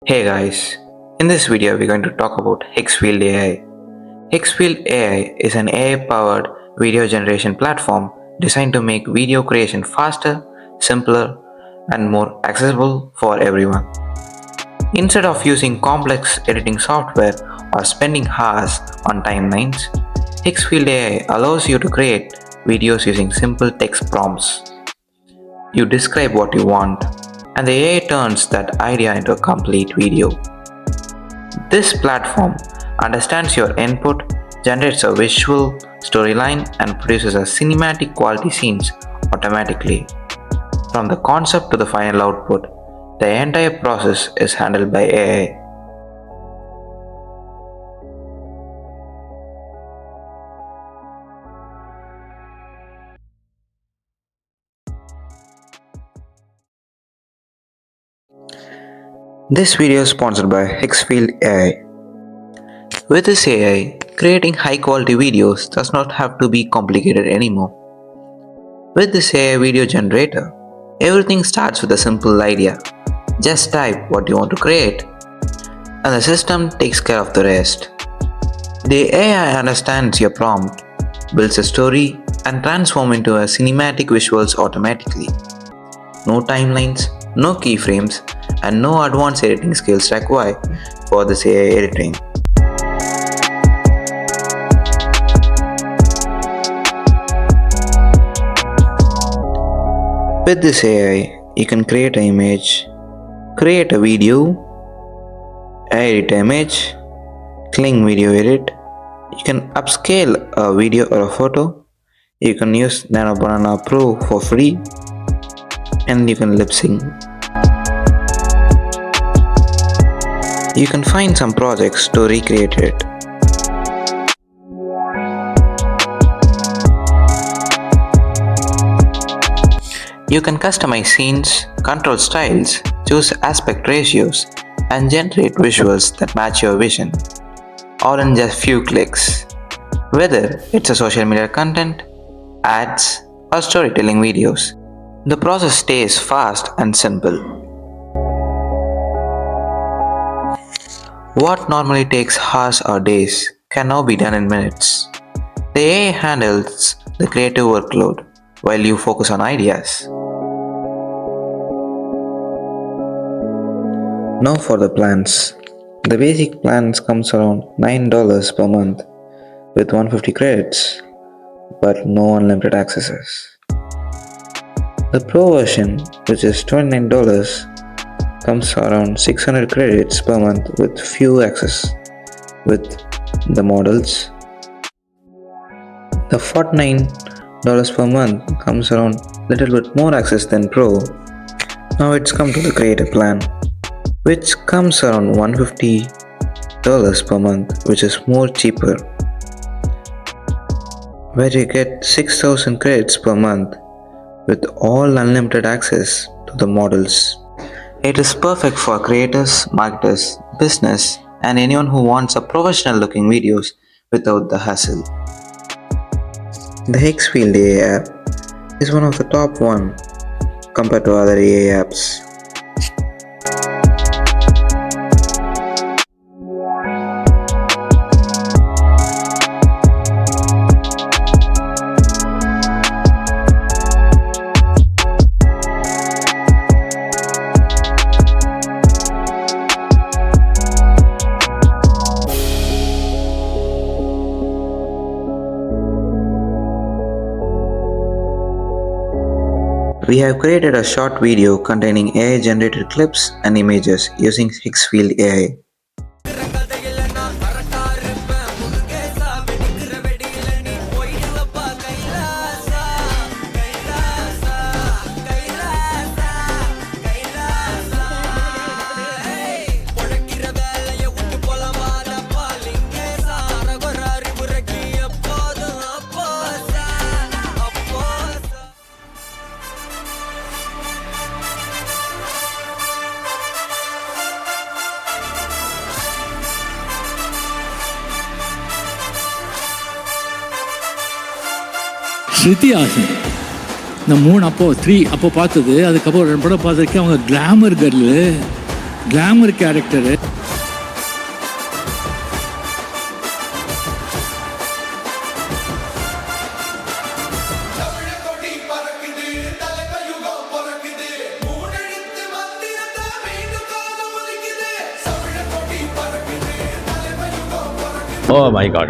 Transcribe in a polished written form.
Hey guys, in this video we're going to talk about Higgsfield.ai. Higgsfield.ai is an AI-powered video generation platform designed to make video creation faster, simpler, and more accessible for everyone. Instead of using complex editing software or spending hours on timelines, Higgsfield.ai allows you to create videos using simple text prompts. You describe what you want, and the AI turns that idea into a complete video. This platform understands your input, generates a visual storyline, and produces a cinematic quality scenes automatically. From the concept to the final output, the entire process is handled by AI. This video is sponsored by Higgsfield.ai. With this AI, creating high quality videos does not have to be complicated anymore. With this AI video generator, everything starts with a simple idea. Just type what you want to create, and the system takes care of the rest. The AI understands your prompt, builds a story, and transforms into a cinematic visuals automatically. No timelines, no keyframes, and no advanced editing skills required for this AI editing. With this AI, you can create an image, create a video, edit image, clean video edit. You can upscale a video or a photo. You can use Nano Banana Pro for free, and you can lip sync. You can find some projects to recreate it. You can customize scenes, control styles, choose aspect ratios, and generate visuals that match your vision, all in just few clicks. Whether it's a social media content, ads, or storytelling videos, the process stays fast and simple. What normally takes hours or days can now be done in minutes. The AI handles the creative workload while you focus on ideas. Now for the plans. The basic plans comes around $9 per month with 150 credits, but no unlimited accesses. The Pro version, which is $29, comes around 600 credits per month with few access with the models. The $49 per month comes around little bit more access than Pro. Now it's come to the creator plan, which comes around $150 per month, which is more cheaper, where you get 6,000 credits per month with all unlimited access to the models. It is perfect for creators, marketers, business, and anyone who wants a professional looking videos without the hassle. The Heggsfield.ai app is one of the top one compared to other AI apps. We have created a short video containing AI generated clips and images using Higgsfield.ai. Shruti Haasan இந்த 3 அப்போ 3 அப்போ பார்த்தது. அதுக்கப்புறம் 2 படம் பார்த்துருக்கேன். அவங்க glamour girl, glamour character. Oh my god.